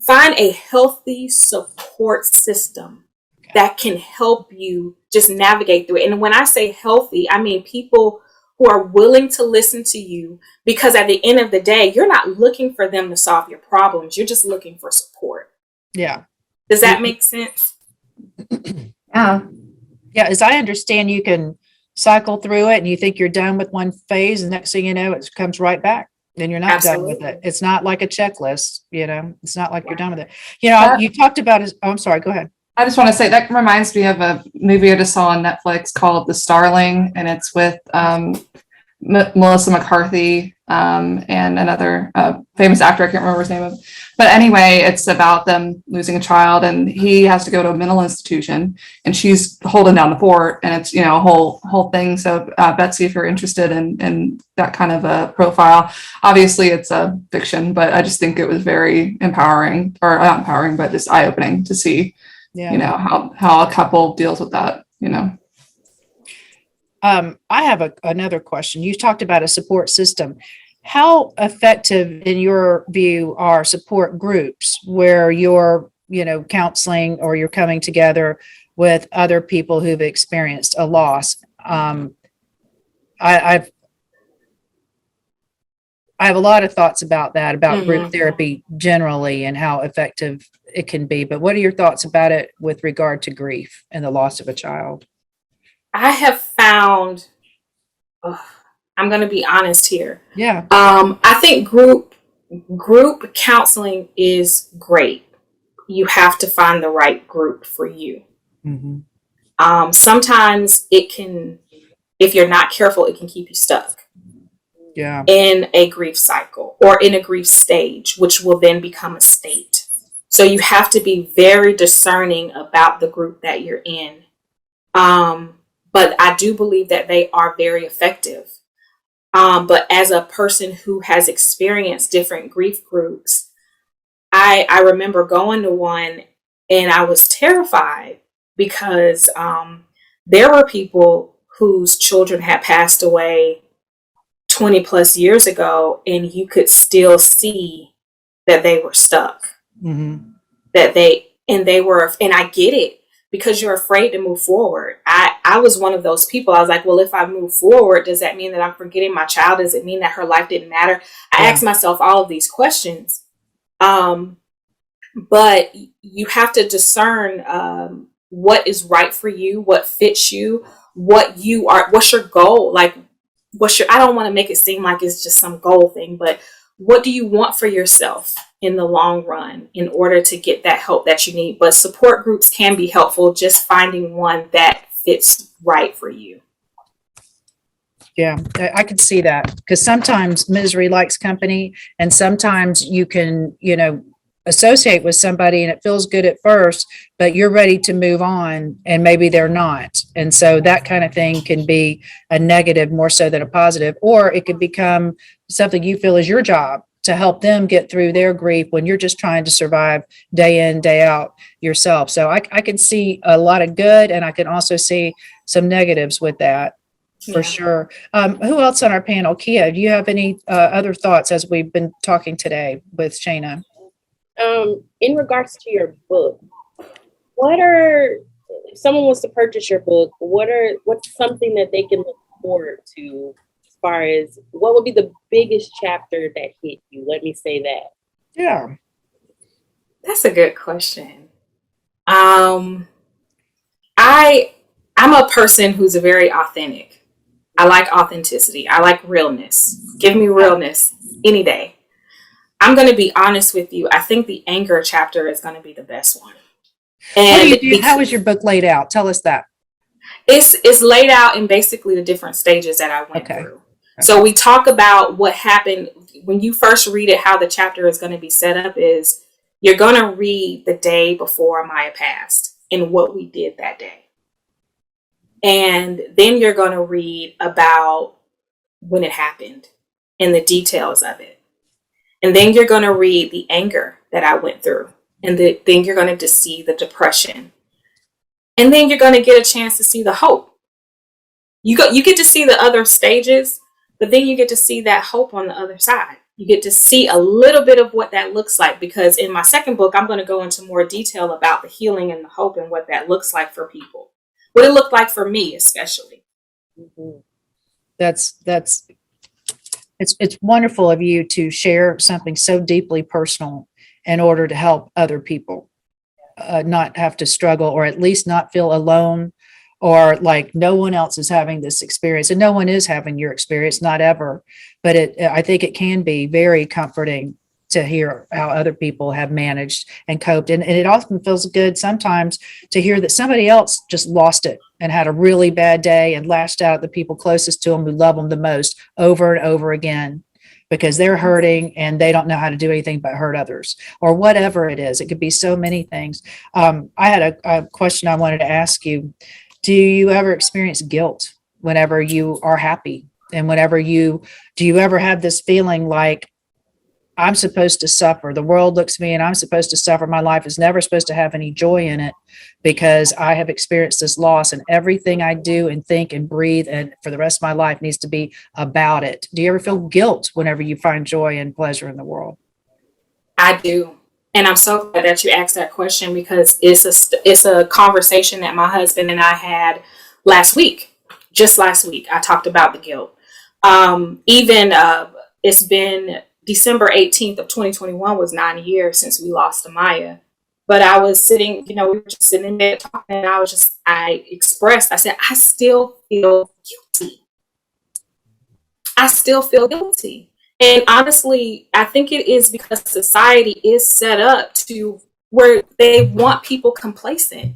find a healthy support system that can help you just navigate through it. And when I say healthy, I mean people who are willing to listen to you, because at the end of the day, you're not looking for them to solve your problems. You're just looking for support. Yeah. Does that make sense? Yeah. Yeah. As I understand, you can cycle through it, and you think you're done with one phase, and next thing you know, it comes right back. then you're not done with Absolutely. it. It's not like a checklist, it's not like you're done with it. You talked about I'm sorry, go ahead. I just want to say that reminds me of a movie I just saw on Netflix called The Starling, and it's with Melissa McCarthy and another famous actor. I can't remember his name. But anyway, it's about them losing a child, and he has to go to a mental institution, and she's holding down the fort, and it's a whole thing. So Betsy, if you're interested in that kind of a profile, obviously it's a fiction, but I just think it was very empowering, or not empowering, but just eye opening to see. Yeah. How a couple deals with that. I have another question. You talked about a support system. How effective, in your view, are support groups where you're, counseling or you're coming together with other people who've experienced a loss? I have a lot of thoughts about that, about group therapy generally and how effective it can be. But what are your thoughts about it with regard to grief and the loss of a child? I have found, I'm going to be honest here. Yeah. I think group counseling is great. You have to find the right group for you. Mm-hmm. Sometimes it can, if you're not careful, it can keep you stuck. Yeah. In a grief cycle or in a grief stage, which will then become a state. So you have to be very discerning about the group that you're in. But I do believe that they are very effective. But as a person who has experienced different grief groups, I remember going to one and I was terrified because there were people whose children had passed away 20 plus years ago, and you could still see that they were stuck. Mm-hmm. And I get it, because you're afraid to move forward. I was one of those people. I was like, well, if I move forward, does that mean that I'm forgetting my child? Does it mean that her life didn't matter? I asked myself all of these questions. But you have to discern what is right for you, what fits you, what's your goal? Like, I don't want to make it seem like it's just some goal thing, but what do you want for yourself in the long run in order to get that help that you need? But support groups can be helpful, just finding one that fits right for you. Yeah, I could see that, because sometimes misery likes company, and sometimes you can, associate with somebody and it feels good at first, but you're ready to move on and maybe they're not. And so that kind of thing can be a negative more so than a positive, or it could become something you feel is your job to help them get through their grief when you're just trying to survive day in, day out yourself. So I can see a lot of good, and I can also see some negatives with that. For sure. Who else on our panel? Kia, do you have any other thoughts as we've been talking today with Shayna? In regards to your book, if someone wants to purchase your book, what's something that they can look forward to as far as what would be the biggest chapter that hit you? Let me say that. Yeah. That's a good question. I'm a person who's very authentic. I like authenticity. I like realness. Give me realness any day. I'm going to be honest with you. I think the anger chapter is going to be the best one. And how is your book laid out? Tell us that. It's laid out in basically the different stages that I went through. Okay. So we talk about what happened when you first read it. How the chapter is going to be set up is you're going to read the day before Maya passed and what we did that day. And then you're going to read about when it happened and the details of it. And then you're going to read the anger that I went through. And then you're going to see the depression. And then you're going to get a chance to see the hope. You get to see the other stages, but then you get to see that hope on the other side. You get to see a little bit of what that looks like, because in my second book, I'm going to go into more detail about the healing and the hope and what that looks like for people. What it looked like for me, especially. Mm-hmm. It's wonderful of you to share something so deeply personal in order to help other people not have to struggle, or at least not feel alone or like no one else is having this experience, and no one is having your experience, not ever. But I think it can be very comforting to hear how other people have managed and coped. And it often feels good sometimes to hear that somebody else just lost it and had a really bad day and lashed out at the people closest to them who love them the most over and over again because they're hurting and they don't know how to do anything but hurt others, or whatever it is. It could be so many things. I had a question I wanted to ask you. Do you ever experience guilt whenever you are happy? And do you ever have this feeling like, I'm supposed to suffer? The world looks at me and I'm supposed to suffer. My life is never supposed to have any joy in it because I have experienced this loss, and everything I do and think and breathe and for the rest of my life needs to be about it. Do you ever feel guilt whenever you find joy and pleasure in the world? I do. And I'm so glad that you asked that question, because it's a conversation that my husband and I had last week. Just last week, I talked about the guilt. It's been December 18th of 2021 was 9 years since we lost Amaya. But I was sitting, we were just sitting in bed talking, and I said, I still feel guilty. I still feel guilty. And honestly, I think it is because society is set up to where they want people complacent.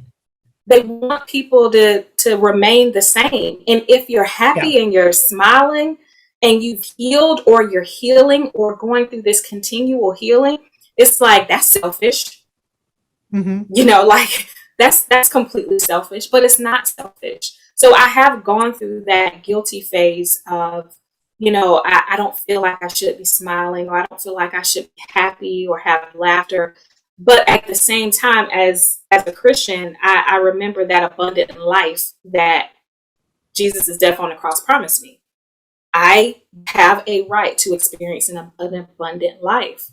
They want people to remain the same. And if you're happy and you're smiling and you've healed, or you're healing or going through this continual healing, it's like, that's selfish. Like that's completely selfish, but it's not selfish. So I have gone through that guilty phase of, I don't feel like I should be smiling, or I don't feel like I should be happy or have laughter. But at the same time, as a Christian, I remember that abundant life that Jesus' death on the cross promised me. I have a right to experience an abundant life.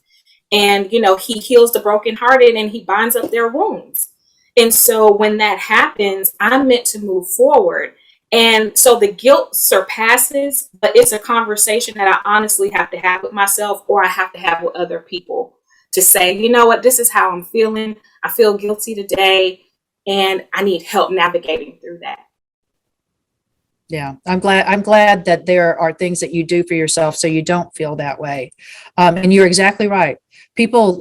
And, he heals the brokenhearted and he binds up their wounds. And so when that happens, I'm meant to move forward. And so the guilt surpasses, but it's a conversation that I honestly have to have with myself, or I have to have with other people, to say, you know what, this is how I'm feeling. I feel guilty today, and I need help navigating through that. Yeah, I'm glad that there are things that you do for yourself so you don't feel that way. And you're exactly right. People,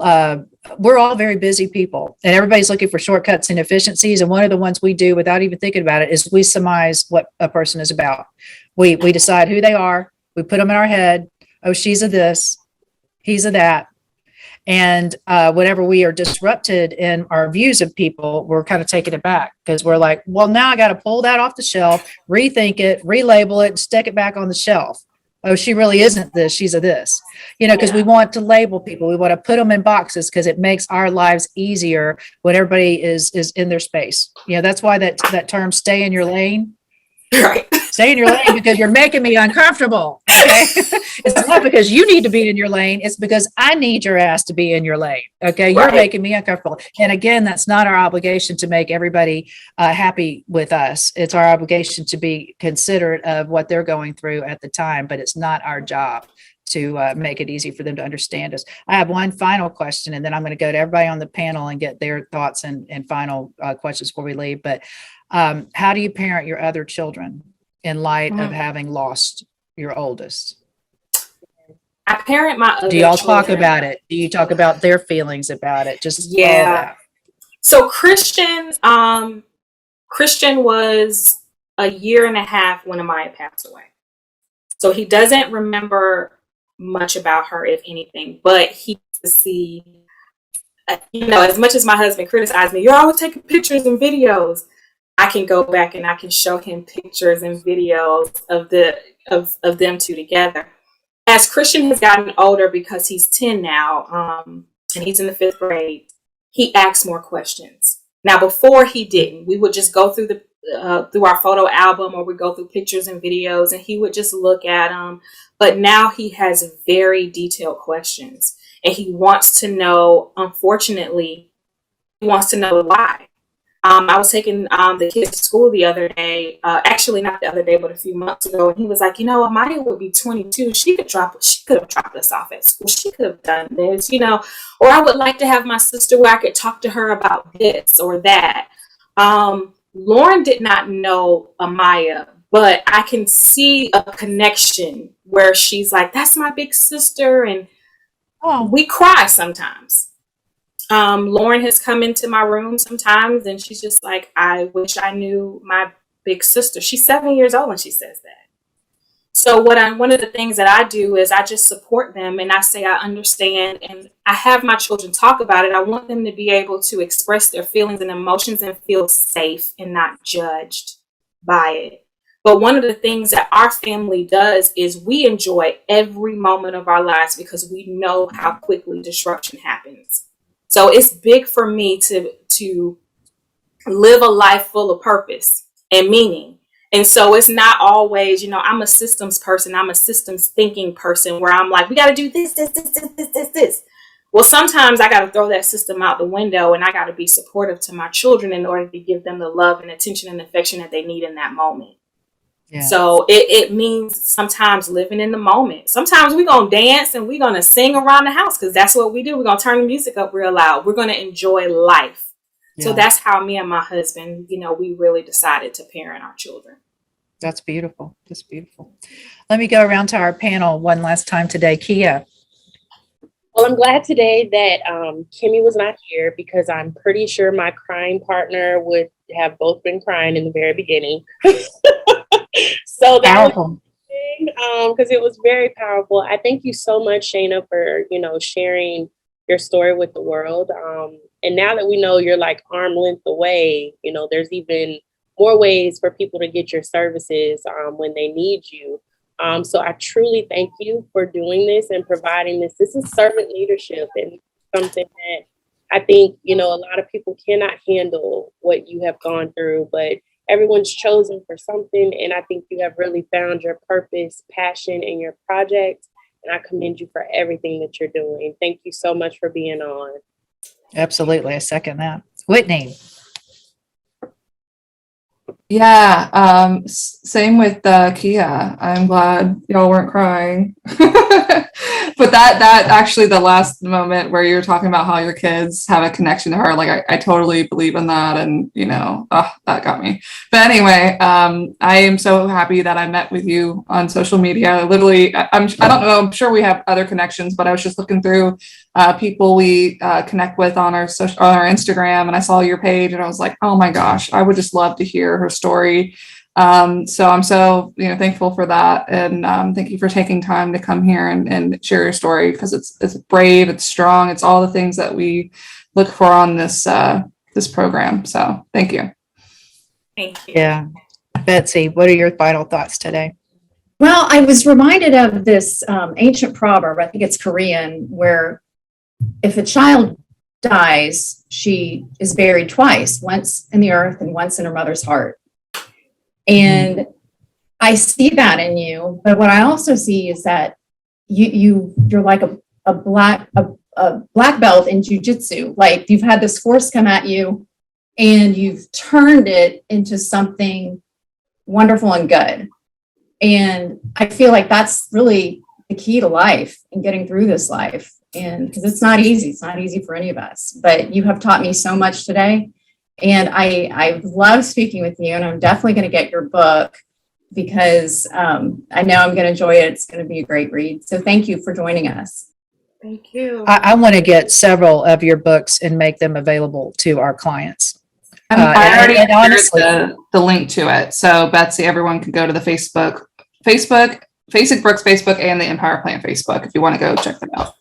we're all very busy people, and everybody's looking for shortcuts and efficiencies. And one of the ones we do without even thinking about it is we surmise what a person is about. We decide who they are. We put them in our head. Oh, she's a this, he's a that. And whenever we are disrupted in our views of people, we're kind of taking it back, because we're like, well, now I got to pull that off the shelf, rethink it, relabel it, stick it back on the shelf. Oh, she really isn't this, she's a this, because we want to label people. We want to put them in boxes because it makes our lives easier when everybody is in their space. That's why that term, stay in your lane. Right. Stay in your lane because you're making me uncomfortable. Okay. It's not because you need to be in your lane. It's because I need your ass to be in your lane. Okay. You're making me uncomfortable. And again, that's not our obligation to make everybody happy with us. It's our obligation to be considerate of what they're going through at the time, but it's not our job to make it easy for them to understand us. I have one final question, and then I'm going to go to everybody on the panel and get their thoughts and final questions before we leave. But how do you parent your other children in light of having lost your oldest? I parent my other Do y'all children. talk about it? Do you talk about their feelings about it? Just all Yeah. that. So Christian was a year and a half when Amaya passed away. So he doesn't remember much about her, if anything, but he to see, as much as my husband criticized me, you're always taking pictures and videos, I can go back and I can show him pictures and videos of them two together. As Christian has gotten older, because he's 10 now, and he's in the 5th grade, he asks more questions. Now, before he didn't. We would just go through through our photo album, or we go through pictures and videos, and he would just look at them. But now he has very detailed questions, and he wants to know. Unfortunately, he wants to know why. I was taking the kids to school the other day, actually not the other day, but a few months ago. And he was like, Amaya would be 22. She could have dropped us off at school. She could have done this, or I would like to have my sister where I could talk to her about this or that. Lauren did not know Amaya, but I can see a connection where she's like, that's my big sister. And we cry sometimes. Lauren has come into my room sometimes and she's just like, I wish I knew my big sister. She's 7 years old and she says that. So one of the things that I do is I just support them and I say, I understand, and I have my children talk about it. I want them to be able to express their feelings and emotions and feel safe and not judged by it. But one of the things that our family does is we enjoy every moment of our lives because we know how quickly disruption happens. So it's big for me to live a life full of purpose and meaning. And so it's not always, I'm a systems person. I'm a systems thinking person where I'm like, we got to do this. Well, sometimes I got to throw that system out the window and I got to be supportive to my children in order to give them the love and attention and affection that they need in that moment. Yeah. So it means sometimes living in the moment. Sometimes we're going to dance and we're going to sing around the house because that's what we do. We're going to turn the music up real loud. We're going to enjoy life. Yeah. So that's how me and my husband, we really decided to parent our children. That's beautiful. That's beautiful. Let me go around to our panel one last time today. Kia. Well, I'm glad today that Kimmy was not here because I'm pretty sure my crying partner would have both been crying in the very beginning. So that powerful. Because it was very powerful. I thank you so much, Shayna, for sharing your story with the world. And now that we know you're like arm length away, there's even more ways for people to get your services when they need you. So I truly thank you for doing this and providing this. This is servant leadership and something that I think, a lot of people cannot handle what you have gone through, but everyone's chosen for something. And I think you have really found your purpose, passion, and your project. And I commend you for everything that you're doing. Thank you so much for being on. Absolutely. I second that. Whitney. Yeah, same with Kia. I'm glad y'all weren't crying. But that actually the last moment where you're talking about how your kids have a connection to her, like I totally believe in that, and that got me. But anyway, I am so happy that I met with you on social media. Literally, I don't know, I'm sure we have other connections, but I was just looking through people we connect with on our Instagram, and I saw your page and I was like, oh my gosh, I would just love to hear her story. So I'm so thankful for that, and thank you for taking time to come here and share your story, because it's brave, it's strong, it's all the things that we look for on this program. So thank you. Thank you. Yeah. Betsy, what are your final thoughts today? Well, I was reminded of this ancient proverb, I think it's Korean, where if a child dies, she is buried twice, once in the earth and once in her mother's heart. And I see that in you, but what I also see is that you're like a black belt in jujitsu. Like you've had this force come at you and you've turned it into something wonderful and good. And I feel like that's really the key to life and getting through this life. And because it's not easy for any of us, but you have taught me so much today. And I love speaking with you, and I'm definitely going to get your book because I know I'm going to enjoy it. It's going to be a great read. So thank you for joining us. Thank you. I want to get several of your books and make them available to our clients. I already honestly the link to it. So Betsy, everyone can go to the Facebook, Fasig Brooks Facebook, and the Empire Plant Facebook if you want to go check them out.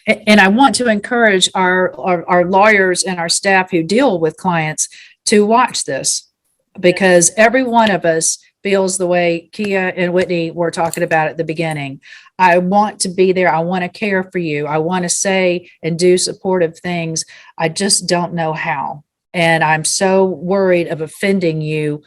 And I want to encourage our lawyers and our staff who deal with clients to watch this, because every one of us feels the way Kia and Whitney were talking about at the beginning. I want to be there. I want to care for you. I want to say and do supportive things. I just don't know how. And I'm so worried of offending you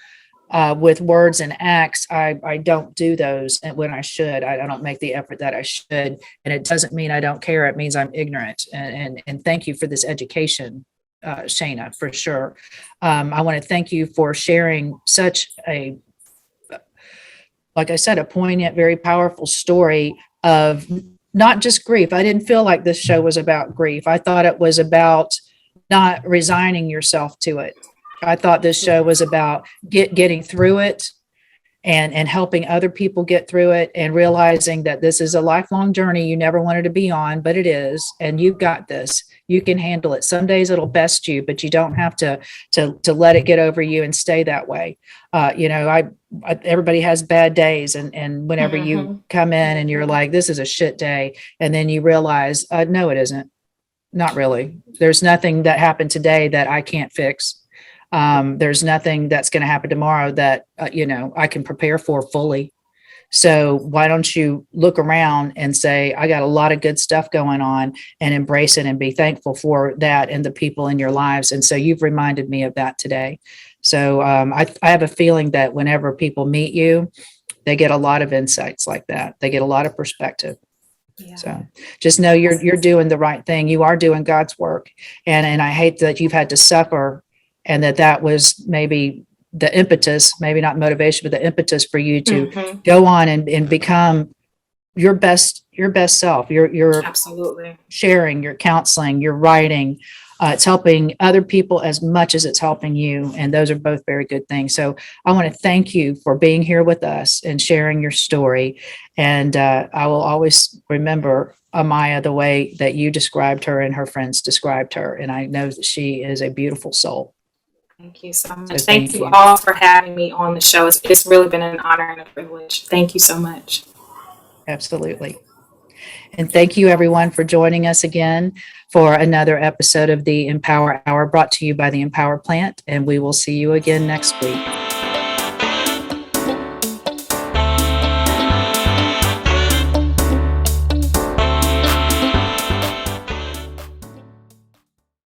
with words and acts. I don't do those when I should. I don't make the effort that I should. And it doesn't mean I don't care. It means I'm ignorant. And thank you for this education, Shayna, for sure. I want to thank you for sharing such a, like I said, a poignant, very powerful story of not just grief. I didn't feel like this show was about grief. I thought it was about not resigning yourself to it. I thought this show was about getting through it and helping other people get through it and realizing that this is a lifelong journey you never wanted to be on, but it is, and you've got this. You can handle it. Some days it'll best you, but you don't have to let it get over you and stay that way. Everybody has bad days, and whenever you come in and you're like, this is a shit day, and then you realize, no, it isn't. Not really. There's nothing that happened today that I can't fix. There's nothing that's going to happen tomorrow that, I can prepare for fully. So why don't you look around and say, I got a lot of good stuff going on, and embrace it and be thankful for that and the people in your lives. And so you've reminded me of that today. So I have a feeling that whenever people meet you, they get a lot of insights like that. They get a lot of perspective. Yeah. So just know you're doing the right thing. You are doing God's work. And I hate that you've had to suffer, and that was maybe the impetus, maybe not motivation, but the impetus for you to go on and become your best self. You're absolutely sharing, you're counseling, you're writing. It's helping other people as much as it's helping you. And those are both very good things. So I want to thank you for being here with us and sharing your story. And I will always remember Amaya the way that you described her and her friends described her. And I know that she is a beautiful soul. Thank you so much. So thank you all for having me on the show. It's really been an honor and a privilege. Thank you so much. Absolutely. And thank you, everyone, for joining us again for another episode of the Empower Hour, brought to you by the Empower Plant. And we will see you again next week.